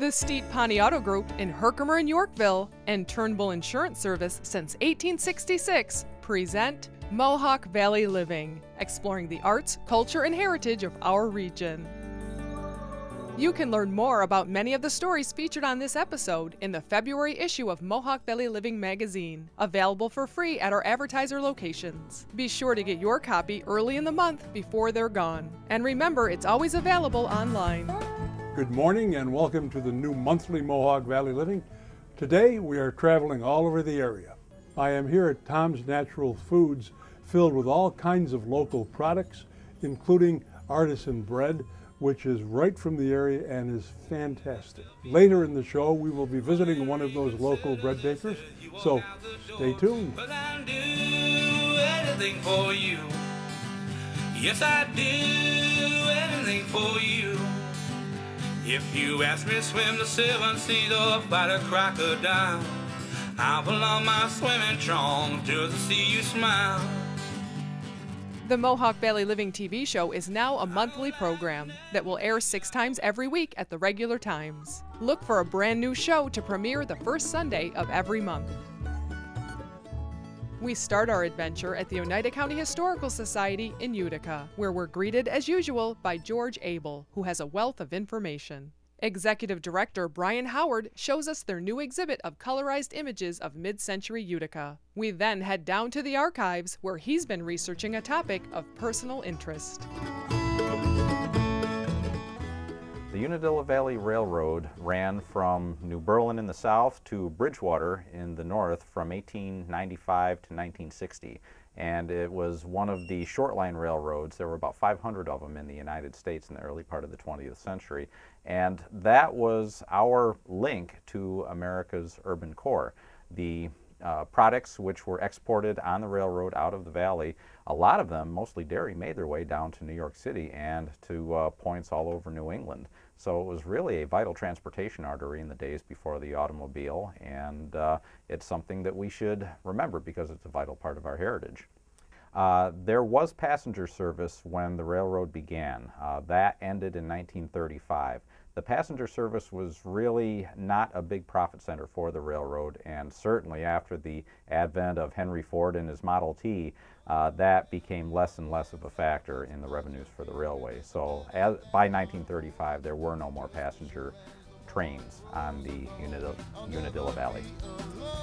The Steet Ponte Auto Group in Herkimer and Yorkville and Turnbull Insurance Service since 1866 present Mohawk Valley Living, exploring the arts, culture, and heritage of our region. You can learn more about many of the stories featured on this episode in the February issue of Mohawk Valley Living magazine, available for free at our advertiser locations. Be sure to get your copy early in the month before they're gone. And remember, it's always available online. Good morning and welcome to the new monthly Mohawk Valley Living. Today we are traveling all over the area. I am here at Tom's Natural Foods, filled with all kinds of local products, including Artisan bread, which is right from the area and is fantastic. Later in the show, we will be visiting one of those local bread bakers, so stay tuned. But I'll do anything for you. Yes, I do anything for you. If you ask me to swim the seven seas or fight a crocodile, I'll pull on my swimming trunk just to see you smile. The Mohawk Valley Living TV show is now a monthly program that will air 6 times every week at the regular times. Look for a brand new show to premiere the first Sunday of every month. We start our adventure at the Oneida County Historical Society in Utica, where we're greeted as usual by George Abel, who has a wealth of information. Executive Director Brian Howard shows us their new exhibit of colorized images of mid-century Utica. We then head down to the archives, where he's been researching a topic of personal interest. The Unadilla Valley Railroad ran from New Berlin in the south to Bridgewater in the north from 1895 to 1960. And it was one of the short line railroads. There were about 500 of them in the United States in the early part of the 20th century. And that was our link to America's urban core. The products which were exported on the railroad out of the valley, a lot of them, mostly dairy, made their way down to New York City and to points all over New England. So it was really a vital transportation artery in the days before the automobile, and it's something that we should remember because it's a vital part of our heritage. There was passenger service when the railroad began. That ended in 1935. The passenger service was really not a big profit center for the railroad, and certainly after the advent of Henry Ford and his Model T, that became less and less of a factor in the revenues for the railway. So by 1935, there were no more passenger trains on the Unadilla Valley.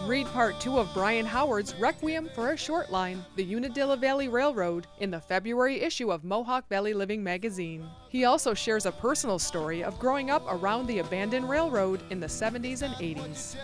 Read part 2 of Brian Howard's Requiem for a Short Line, the Unadilla Valley Railroad, in the February issue of Mohawk Valley Living magazine. He also shares a personal story of growing up around the abandoned railroad in the 70s and 80s.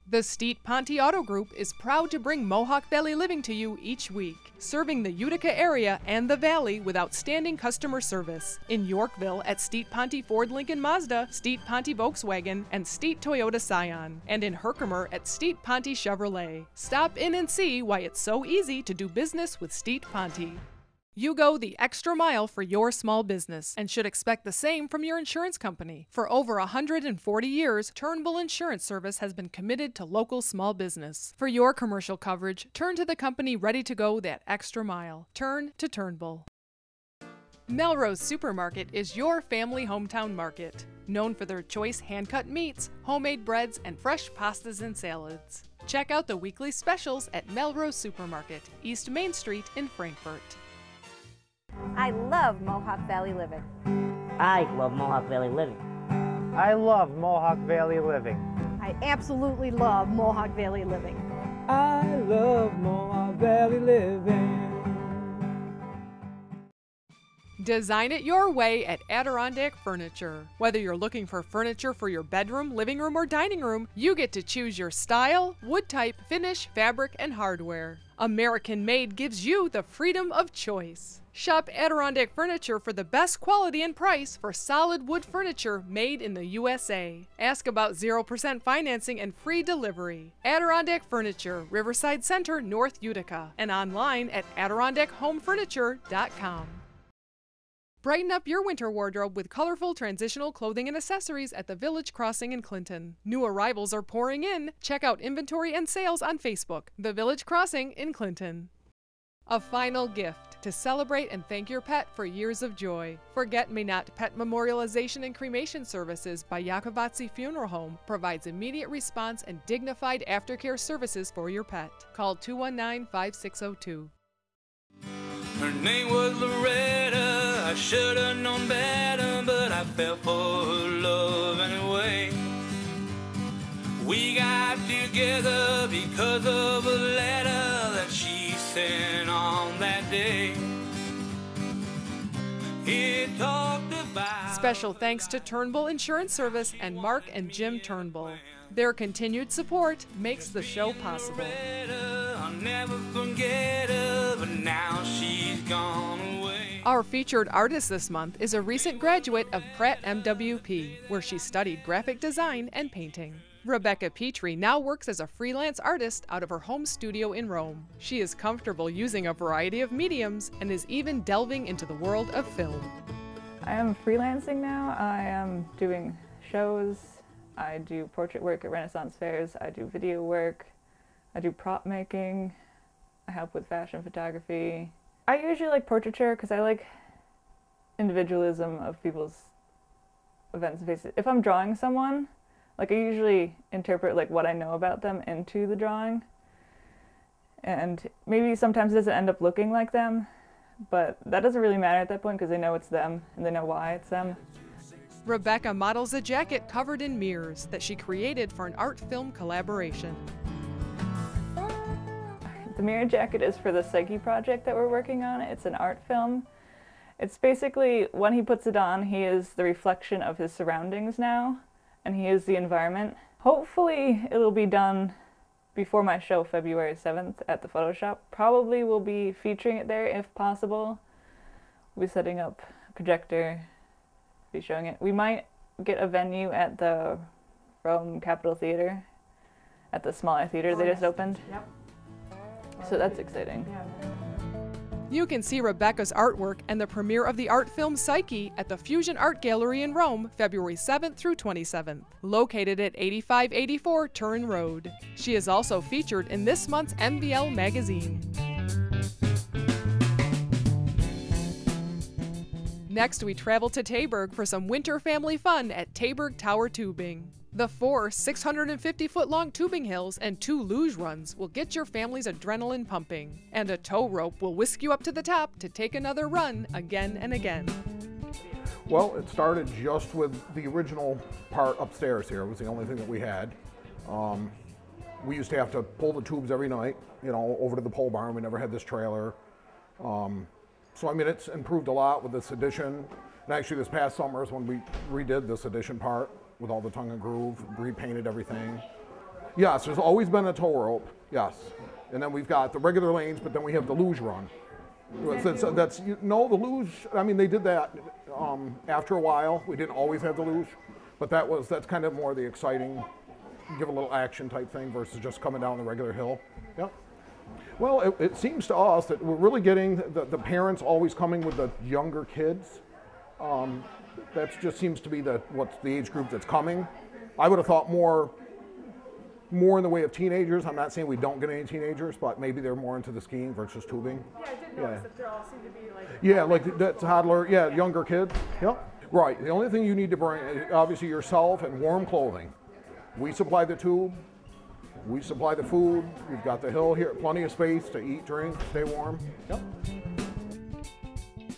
The Steet Ponte Auto Group is proud to bring Mohawk Valley Living to you each week, serving the Utica area and the Valley with outstanding customer service. In Yorkville at Steet Ponte Ford Lincoln Mazda, Steet Ponte Volkswagen, and Steet Toyota Scion. And in Herkimer at Steet Ponte Chevrolet. Stop in and see why it's so easy to do business with Steet Ponte. You go the extra mile for your small business and should expect the same from your insurance company. For over 140 years, Turnbull Insurance Service has been committed to local small business. For your commercial coverage, turn to the company ready to go that extra mile. Turn to Turnbull. Melrose Supermarket is your family hometown market, known for their choice hand-cut meats, homemade breads, and fresh pastas and salads. Check out the weekly specials at Melrose Supermarket, East Main Street in Frankfort. I love Mohawk Valley Living. I love Mohawk Valley Living. I love Mohawk Valley Living. I absolutely love Mohawk Valley Living. I love Mohawk Valley Living. Design it your way at Adirondack Furniture. Whether you're looking for furniture for your bedroom, living room, or dining room, you get to choose your style, wood type, finish, fabric, and hardware. American Made gives you the freedom of choice. Shop Adirondack Furniture for the best quality and price for solid wood furniture made in the USA. Ask about 0% financing and free delivery. Adirondack Furniture, Riverside Center, North Utica, and online at AdirondackHomeFurniture.com. Brighten up your winter wardrobe with colorful transitional clothing and accessories at the Village Crossing in Clinton. New arrivals are pouring in. Check out inventory and sales on Facebook. The Village Crossing in Clinton. A final gift to celebrate and thank your pet for years of joy. Forget-Me-Not Pet Memorialization and Cremation Services by Yakovatsi Funeral Home provides immediate response and dignified aftercare services for your pet. Call 219-5602. Her name was Loretta, I should have known better, but I fell for her love anyway. We got together because of a letter that she sent on that day. It talked about Special thanks to Turnbull Insurance Service and Mark and Jim Turnbull. Their continued support makes the show possible. I'll never forget her, but now she's gone away. Our featured artist this month is a recent graduate of Pratt MWP, where she studied graphic design and painting. Rebecca Petrie now works as a freelance artist out of her home studio in Rome. She is comfortable using a variety of mediums and is even delving into the world of film. I am freelancing now. I am doing shows. I do portrait work at Renaissance fairs. I do video work. I do prop making. I help with fashion photography. I usually like portraiture because I like individualism of people's events and faces. If I'm drawing someone, like I usually interpret like what I know about them into the drawing. And maybe sometimes it doesn't end up looking like them, but that doesn't really matter at that point because they know it's them and they know why it's them. Rebecca models a jacket covered in mirrors that she created for an art film collaboration. The mirror jacket is for the Psyche project that we're working on. It's an art film. It's basically, when he puts it on, he is the reflection of his surroundings now, and he is the environment. Hopefully it'll be done before my show February 7th at the photo shop. Probably will be featuring it there if possible. We'll be setting up a projector, be showing it. We might get a venue at the Rome Capitol Theater, at the smaller theater they just opened. Yep. So that's exciting. You can see Rebecca's artwork and the premiere of the art film Psyche at the Fusion Art Gallery in Rome, February 7th through 27th, located at 8584 Turin Road. She is also featured in this month's MVL magazine. Next, we travel to Taberg for some winter family fun at Taberg Tower Tubing. The 4 650-foot-long tubing hills and 2 luge runs will get your family's adrenaline pumping, and a tow rope will whisk you up to the top to take another run again and again. Well, it started just with the original part upstairs here. It was the only thing that we had. We used to have to pull the tubes every night, you know, over to the pole barn. We never had this trailer. So, I mean, it's improved a lot with this addition. And actually, this past summer is when we redid this addition part with all the tongue and groove, repainted everything. Yes, there's always been a tow rope, yes. And then we've got the regular lanes, but then we have the luge run. No, the luge, I mean, they did that after a while. We didn't always have the luge, but that's kind of more the exciting, give a little action type thing versus just coming down the regular hill. Yep. Well, it seems to us that we're really getting the parents always coming with the younger kids. That just seems to be what's the age group that's coming. I would have thought more in the way of teenagers. I'm not saying we don't get any teenagers, but maybe they're more into the skiing versus tubing. Yeah, I did notice that they all seem to be like... Yeah, like that toddler, yeah, younger kids. Yep. Right, the only thing you need to bring is obviously yourself and warm clothing. We supply the tube, we supply the food, we've got the hill here, plenty of space to eat, drink, stay warm. Yep.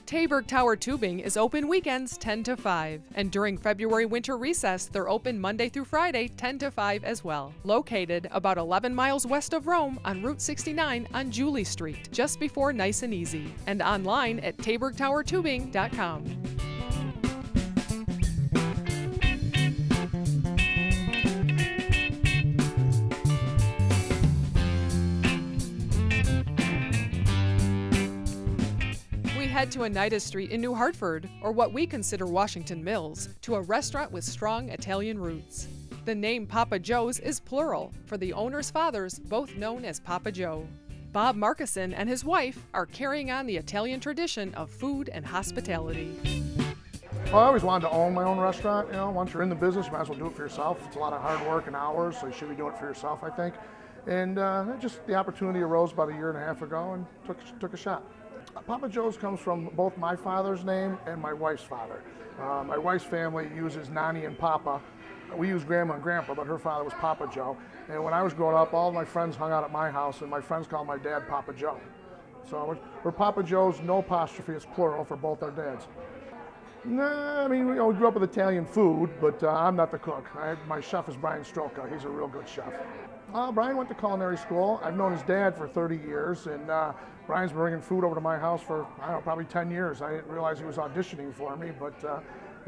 Taberg Tower Tubing is open weekends 10 to 5, and during February winter recess, they're open Monday through Friday 10 to 5 as well. Located about 11 miles west of Rome on Route 69 on Julie Street, just before Nice and Easy, and online at tabergtowertubing.com. Head to Oneida Street in New Hartford, or what we consider Washington Mills, to a restaurant with strong Italian roots. The name Papa Joe's is plural, for the owner's fathers, both known as Papa Joe. Bob Markison and his wife are carrying on the Italian tradition of food and hospitality. Well, I always wanted to own my own restaurant. You know, once you're in the business, you might as well do it for yourself. It's a lot of hard work and hours, so you should be doing it for yourself, I think. And just the opportunity arose about 1.5 years ago and took a shot. Papa Joe's comes from both my father's name and my wife's father. My wife's family uses Nani and Papa. We use Grandma and Grandpa, but her father was Papa Joe. And when I was growing up, all of my friends hung out at my house, and my friends called my dad Papa Joe. So we're Papa Joe's, no apostrophe, it's plural for both our dads. Nah, I mean, we grew up with Italian food, but I'm not the cook. My chef is Brian Stroka. He's a real good chef. Brian went to culinary school. I've known his dad for 30 years, and Brian's been bringing food over to my house for, I don't know, probably 10 years. I didn't realize he was auditioning for me, but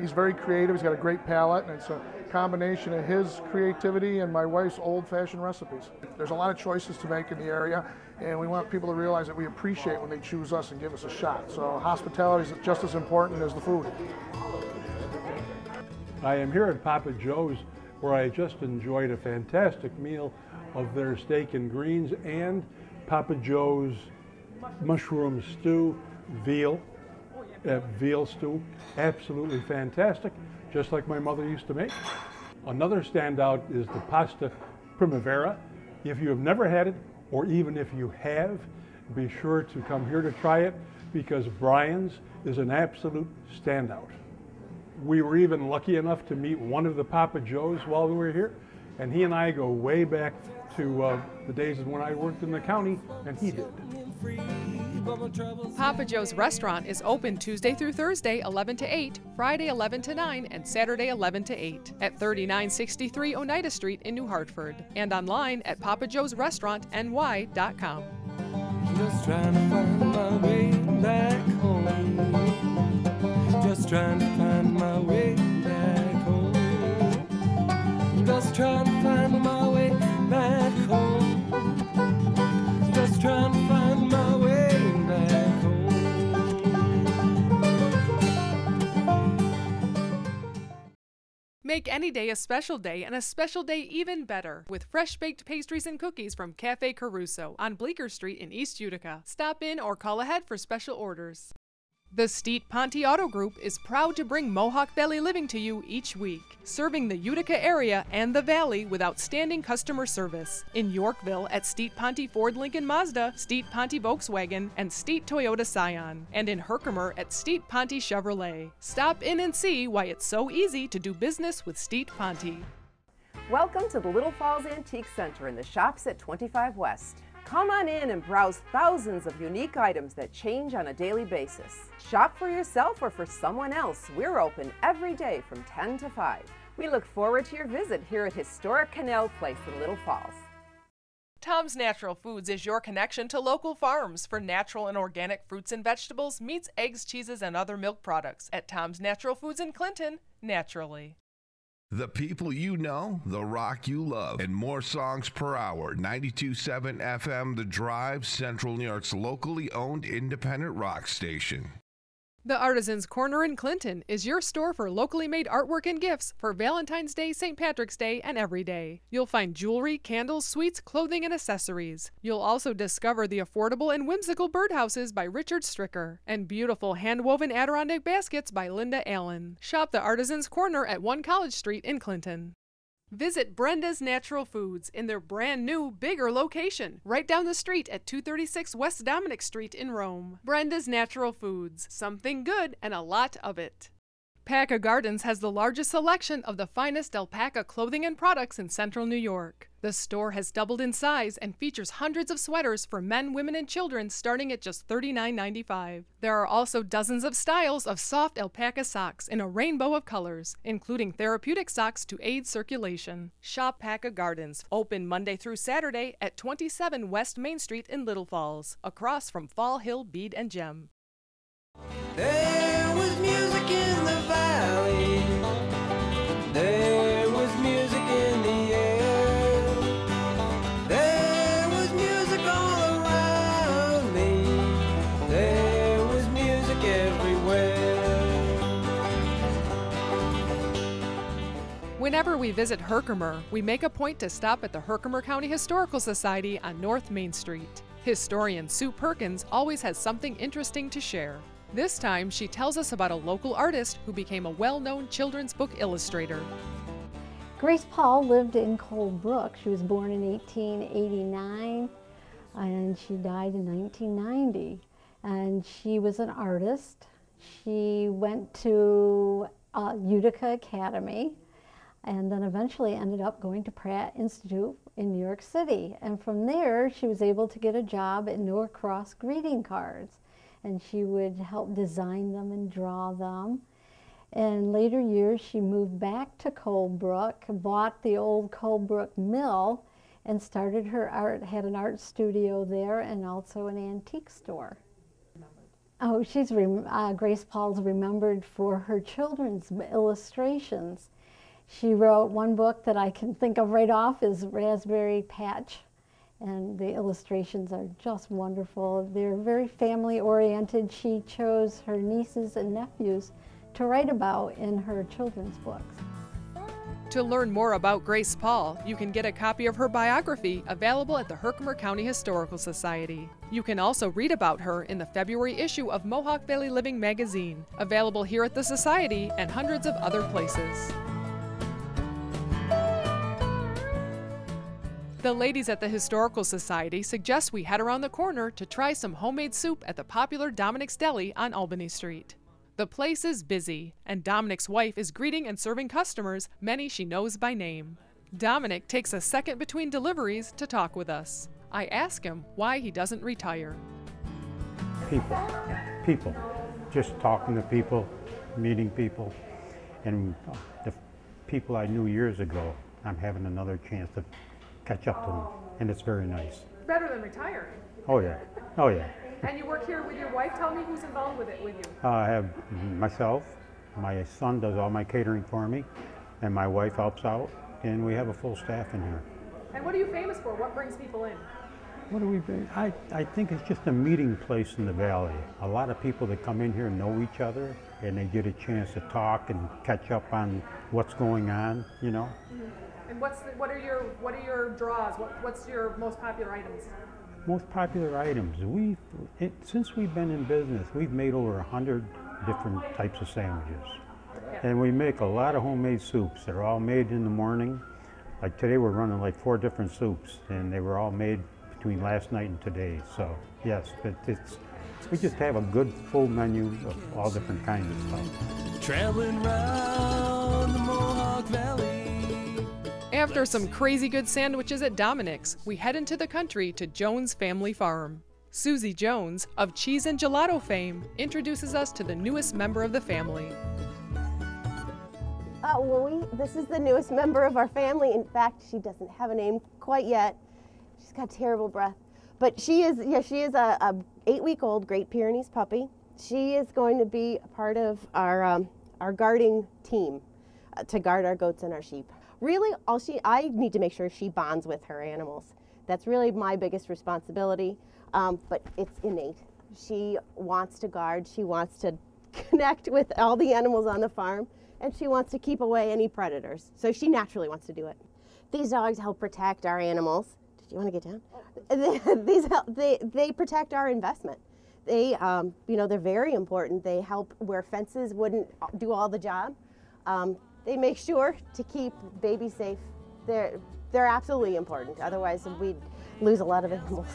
he's very creative. He's got a great palate, and it's a combination of his creativity and my wife's old-fashioned recipes. There's a lot of choices to make in the area, and we want people to realize that we appreciate when they choose us and give us a shot. So hospitality is just as important as the food. I am here at Papa Joe's, where I just enjoyed a fantastic meal of their steak and greens and Papa Joe's mushroom stew, veal stew. Absolutely fantastic, just like my mother used to make. Another standout is the pasta primavera. If you have never had it, or even if you have, be sure to come here to try it, because Brian's is an absolute standout. We were even lucky enough to meet one of the Papa Joe's while we were here, and he and I go way back to the days when I worked in the county, and he did. Papa Joe's restaurant is open Tuesday through Thursday 11 to 8, Friday 11 to 9, and Saturday 11 to 8 at 3963 Oneida Street in New Hartford, and online at papajoesrestaurantny.com. Just trying to find my way back home. Just trying to find my way back home. Just trying to find my way back home. Just trying to find my way back home. Make any day a special day, and a special day even better with fresh baked pastries and cookies from Cafe Caruso on Bleecker Street in East Utica. Stop in or call ahead for special orders. The Steet Ponte Auto Group is proud to bring Mohawk Valley Living to you each week, serving the Utica area and the Valley with outstanding customer service. In Yorkville at Steet Ponte Ford Lincoln Mazda, Steet Ponte Volkswagen, and Steet Toyota Scion. And in Herkimer at Steet Ponte Chevrolet. Stop in and see why it's so easy to do business with Steet Ponte. Welcome to the Little Falls Antique Center in the shops at 25 West. Come on in and browse thousands of unique items that change on a daily basis. Shop for yourself or for someone else. We're open every day from 10 to 5. We look forward to your visit here at historic Canal Place in Little Falls. Tom's Natural Foods is your connection to local farms for natural and organic fruits and vegetables, meats, eggs, cheeses, and other milk products at Tom's Natural Foods in Clinton, naturally. The people you know, the rock you love, and more songs per hour. 92.7 FM, The Drive, Central New York's locally owned independent rock station. The Artisan's Corner in Clinton is your store for locally made artwork and gifts for Valentine's Day, St. Patrick's Day, and every day. You'll find jewelry, candles, sweets, clothing, and accessories. You'll also discover the affordable and whimsical birdhouses by Richard Stricker and beautiful hand-woven Adirondack baskets by Linda Allen. Shop the Artisan's Corner at 1 College Street in Clinton. Visit Brenda's Natural Foods in their brand new, bigger location, right down the street at 236 West Dominic Street in Rome. Brenda's Natural Foods, something good and a lot of it. Paca Gardens has the largest selection of the finest alpaca clothing and products in central New York. The store has doubled in size and features hundreds of sweaters for men, women, and children starting at just $39.95. There are also dozens of styles of soft alpaca socks in a rainbow of colors, including therapeutic socks to aid circulation. Shop Paca Gardens, open Monday through Saturday at 27 West Main Street in Little Falls, across from Fall Hill Bead and Gem. There was music in the valley. There was music in the air. There was music all around me. There was music everywhere. Whenever we visit Herkimer, we make a point to stop at the Herkimer County Historical Society on North Main Street. Historian Sue Perkins always has something interesting to share. This time, she tells us about a local artist who became a well-known children's book illustrator. Grace Paul lived in Cold Brook. She was born in 1889 and she died in 1990. And she was an artist. She went to Utica Academy and then eventually ended up going to Pratt Institute in New York City. And from there, she was able to get a job at Norcross greeting cards. And she would help design them and draw them. In later years, she moved back to Cold Brook, bought the old Cold Brook mill, and started her art, had an art studio there and also an antique store. Oh, Grace Paul's remembered for her children's illustrations. She wrote one book that I can think of right off is Raspberry Patch, and the illustrations are just wonderful. They're very family-oriented. She chose her nieces and nephews to write about in her children's books. To learn more about Grace Paul, you can get a copy of her biography available at the Herkimer County Historical Society. You can also read about her in the February issue of Mohawk Valley Living magazine, available here at the Society and hundreds of other places. The ladies at the Historical Society suggest we head around the corner to try some homemade soup at the popular Dominic's Deli on Albany Street. The place is busy, and Dominic's wife is greeting and serving customers, many she knows by name. Dominic takes a second between deliveries to talk with us. I ask him why he doesn't retire. People. Just talking to people, meeting people, and the people I knew years ago, I'm having another chance to catch up to them, and it's very nice. Better than retiring. Oh yeah, oh yeah. And you work here with your wife. Tell me who's involved with it with you. I have myself, my son does all my catering for me, and my wife helps out, and we have a full staff in here. And what are you famous for? What brings people in? What do we bring? I think it's just a meeting place in the valley. A lot of people that come in here know each other, and they get a chance to talk and catch up on what's going on, you know. Mm-hmm. And what are your draws? What's your most popular items? Most popular items. Since we've been in business, we've made over 100 different types of sandwiches. And we make a lot of homemade soups. They're all made in the morning. Like today we're running like 4 different soups, and they were all made between last night and today. So yes, we just have a good full menu of all different kinds of stuff. Traveling round the Mohawk Valley. After some crazy good sandwiches at Dominic's, we head into the country to Jones Family Farm. Susie Jones, of cheese and gelato fame, introduces us to the newest member of the family. This is the newest member of our family. In fact, she doesn't have a name quite yet. She's got terrible breath. But she is a 8-week-old Great Pyrenees puppy. She is going to be a part of our guarding team to guard our goats and our sheep. Really, I need to make sure she bonds with her animals. That's really my biggest responsibility, but it's innate. She wants to guard, she wants to connect with all the animals on the farm, and she wants to keep away any predators. So she naturally wants to do it. These dogs help protect our animals. Did you want to get down? They protect our investment. They, they're very important. They help where fences wouldn't do all the job. They make sure to keep babies safe. They're absolutely important. Otherwise, we'd lose a lot of animals.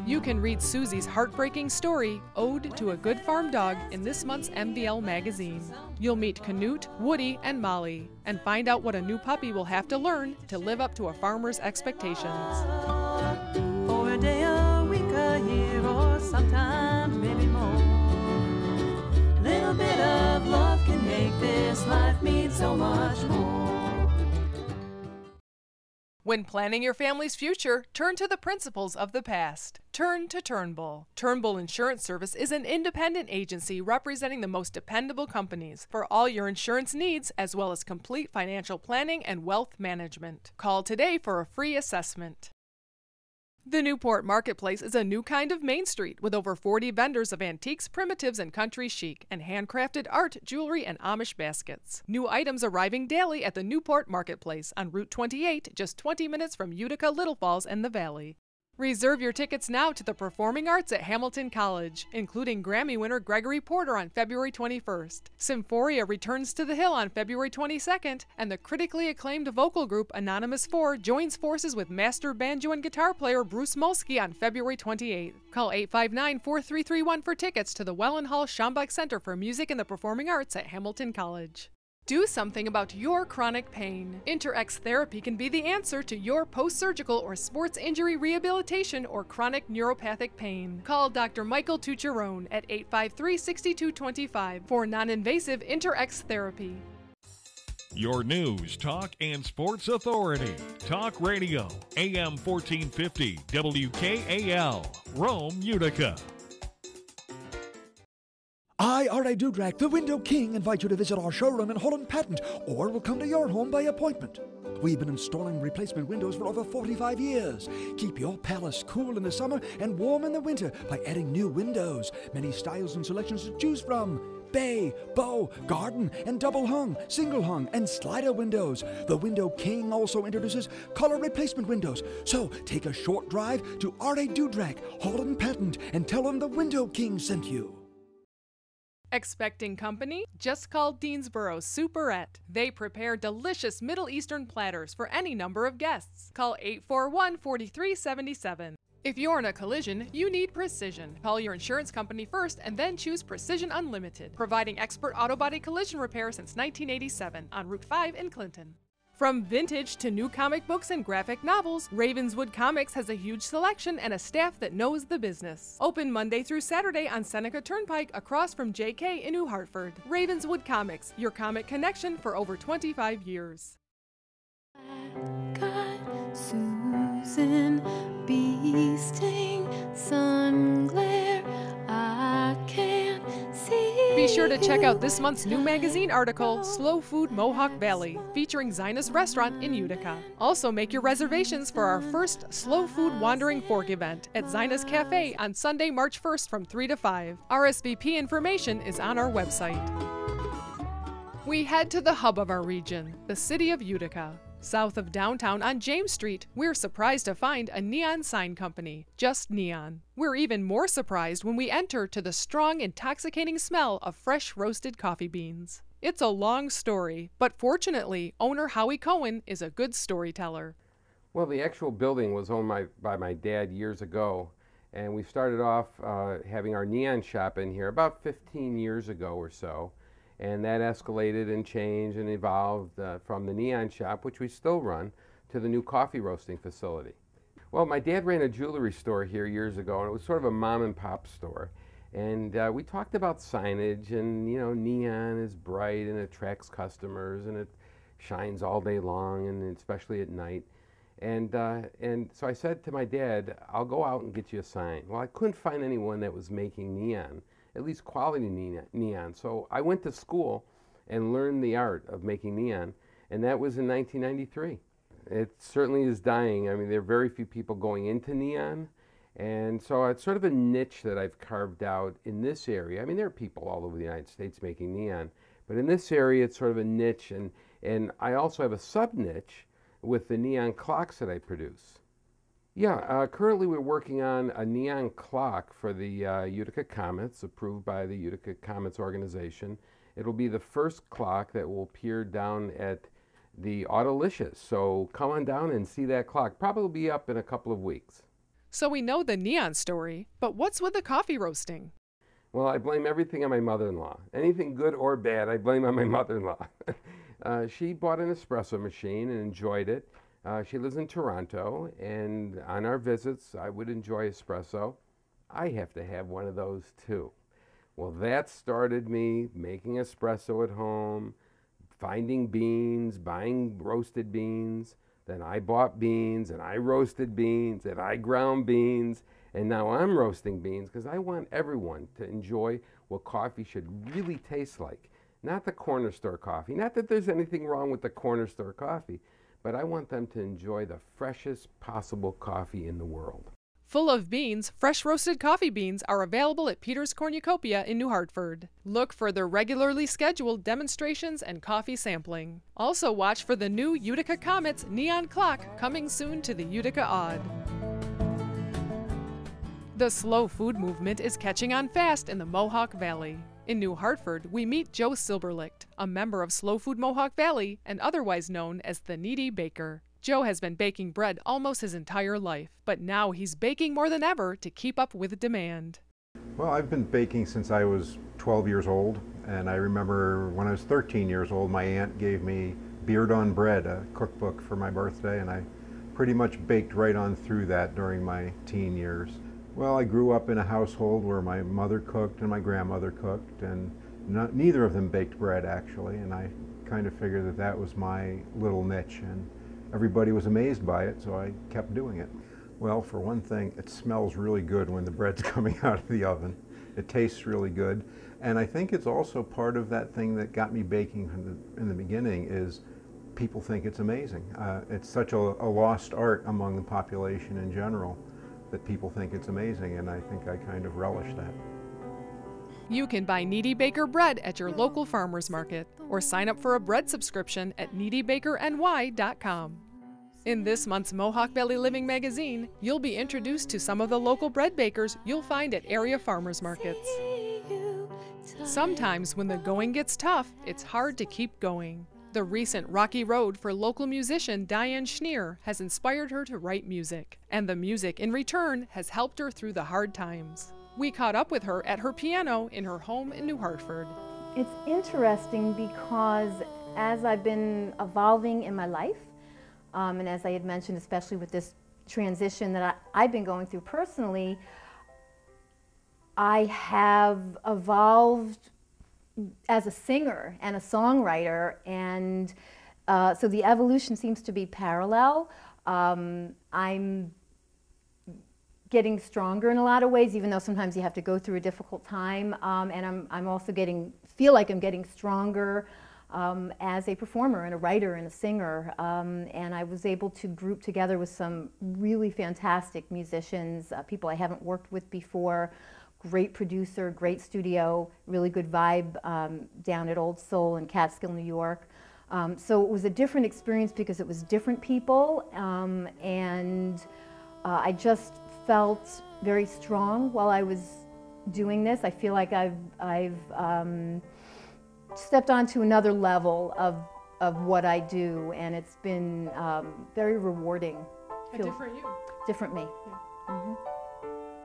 You can read Susie's heartbreaking story, Ode to a Good Farm Dog, in this month's MVL magazine. You'll meet Canute, Woody, and Molly, and find out what a new puppy will have to learn to live up to a farmer's expectations. For a day, a week, a year, or sometimes maybe more. Little bit of love can make this life mean so much more. When planning your family's future, turn to the principles of the past. Turn to Turnbull. Turnbull Insurance Service is an independent agency representing the most dependable companies for all your insurance needs, as well as complete financial planning and wealth management. Call today for a free assessment. The Newport Marketplace is a new kind of Main Street with over 40 vendors of antiques, primitives, and country chic, and handcrafted art, jewelry, and Amish baskets. New items arriving daily at the Newport Marketplace on Route 28, just 20 minutes from Utica, Little Falls, and the Valley. Reserve your tickets now to the Performing Arts at Hamilton College, including Grammy winner Gregory Porter on February 21st. Symphoria returns to the Hill on February 22nd, and the critically acclaimed vocal group Anonymous 4 joins forces with master banjo and guitar player Bruce Molsky on February 28th. Call 859-4331 for tickets to the Welland Hall Schomburg Center for Music and the Performing Arts at Hamilton College. Do something about your chronic pain. InterX Therapy can be the answer to your post-surgical or sports injury rehabilitation or chronic neuropathic pain. Call Dr. Michael Tucciarone at 853-6225 for non-invasive InterX Therapy. Your news, talk, and sports authority. Talk Radio, AM 1450, WKAL, Rome, Utica. I, R.A. Dudrak, the Window King, invite you to visit our showroom in Holland Patent, or we'll come to your home by appointment. We've been installing replacement windows for over 45 years. Keep your palace cool in the summer and warm in the winter by adding new windows. Many styles and selections to choose from. Bay, bow, garden, and double hung, single hung, and slider windows. The Window King also introduces color replacement windows. So take a short drive to R.A. Dudrak, Holland Patent, and tell them the Window King sent you. Expecting company? Just call Deansborough Superette. They prepare delicious Middle Eastern platters for any number of guests. Call 841-4377. If you're in a collision, you need precision. Call your insurance company first and then choose Precision Unlimited, providing expert auto body collision repair since 1987 on Route 5 in Clinton. From vintage to new comic books and graphic novels, Ravenswood Comics has a huge selection and a staff that knows the business. Open Monday through Saturday on Seneca Turnpike across from JK in New Hartford. Ravenswood Comics, your comic connection for over 25 years. Susan bee sting, sun glare, I can't see. Be sure to check out this month's new magazine article, Slow Food Mohawk Valley, featuring Zina's Restaurant in Utica. Also make your reservations for our first Slow Food Wandering Fork event at Zina's Cafe on Sunday, March 1st from 3 to 5. RSVP information is on our website. We head to the hub of our region, the city of Utica. South of downtown on James Street, we're surprised to find a neon sign company, Just Neon. We're even more surprised when we enter to the strong, intoxicating smell of fresh roasted coffee beans. It's a long story, but fortunately, owner Howie Cohen is a good storyteller. Well, the actual building was owned by my dad years ago, and we started off having our neon shop in here about 15 years ago or so. And that escalated and changed and evolved from the neon shop, which we still run, to the new coffee roasting facility. Well, my dad ran a jewelry store here years ago, and it was sort of a mom and pop store. And we talked about signage, and you know, neon is bright and attracts customers, and it shines all day long, and especially at night. And so I said to my dad, I'll go out and get you a sign. Well, I couldn't find anyone that was making neon, at least quality neon. So I went to school and learned the art of making neon, and that was in 1993. It certainly is dying. I mean, there are very few people going into neon, and so it's sort of a niche that I've carved out in this area. I mean, there are people all over the United States making neon, but in this area it's sort of a niche, and I also have a sub-niche with the neon clocks that I produce. Yeah, currently we're working on a neon clock for the Utica Comets, approved by the Utica Comets organization. It'll be the first clock that will appear down at the Autolicious, so come on down and see that clock. Probably be up in a couple of weeks. So we know the neon story, but what's with the coffee roasting? Well, I blame everything on my mother-in-law. Anything good or bad, I blame on my mother-in-law. She bought an espresso machine and enjoyed it. She lives in Toronto, and on our visits, I would enjoy espresso. I have to have one of those too. Well, that started me making espresso at home, finding beans, buying roasted beans. Then I bought beans, and I roasted beans, and I ground beans, and now I'm roasting beans because I want everyone to enjoy what coffee should really taste like. Not the corner store coffee. Not that there's anything wrong with the corner store coffee, but I want them to enjoy the freshest possible coffee in the world. Full of beans, fresh roasted coffee beans are available at Peter's Cornucopia in New Hartford. Look for their regularly scheduled demonstrations and coffee sampling. Also watch for the new Utica Comets neon clock coming soon to the Utica Odd. The slow food movement is catching on fast in the Mohawk Valley. In New Hartford, we meet Joe Silberlicht, a member of Slow Food Mohawk Valley and otherwise known as the Needy Baker. Joe has been baking bread almost his entire life, but now he's baking more than ever to keep up with demand. Well, I've been baking since I was 12 years old, and I remember when I was 13 years old, my aunt gave me Beard on Bread, a cookbook for my birthday, and I pretty much baked right on through that during my teen years. Well, I grew up in a household where my mother cooked and my grandmother cooked, and neither of them baked bread actually, and I kind of figured that that was my little niche, and everybody was amazed by it, so I kept doing it. Well, for one thing, it smells really good when the bread's coming out of the oven. It tastes really good, and I think it's also part of that thing that got me baking in the beginning is people think it's amazing. It's such a lost art among the population in general that people think it's amazing, and I think I kind of relish that. You can buy Needy Baker bread at your local farmer's market or sign up for a bread subscription at needybakerny.com. In this month's Mohawk Valley Living magazine, you'll be introduced to some of the local bread bakers you'll find at area farmers markets. Sometimes when the going gets tough, it's hard to keep going. The recent rocky road for local musician Diane Schneer has inspired her to write music, and the music in return has helped her through the hard times. We caught up with her at her piano in her home in New Hartford. It's interesting because as I've been evolving in my life, and as I had mentioned, especially with this transition that I've been going through personally, I have evolved as a singer and a songwriter, and so the evolution seems to be parallel. I'm getting stronger in a lot of ways, even though sometimes you have to go through a difficult time, and I'm also feel like I'm getting stronger as a performer and a writer and a singer, and I was able to group together with some really fantastic musicians, people I haven't worked with before. Great producer, great studio, really good vibe down at Old Soul in Catskill, New York. So it was a different experience because it was different people, and I just felt very strong while I was doing this. I feel like I've stepped onto another level of what I do, and it's been very rewarding. A different you. Different me. Yeah. Mm-hmm.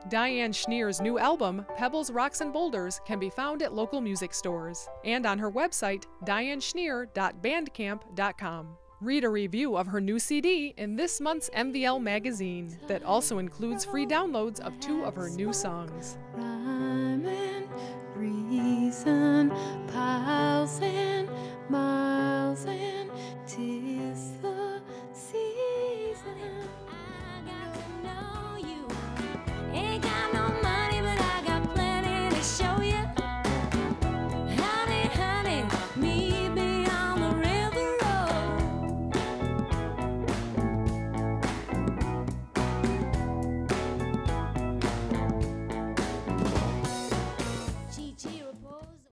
Diane Schneer's new album, Pebbles, Rocks, and Boulders, can be found at local music stores and on her website, dianeschneer.bandcamp.com. Read a review of her new CD in this month's MVL magazine that also includes free downloads of 2 of her new songs. Rhyme and reason.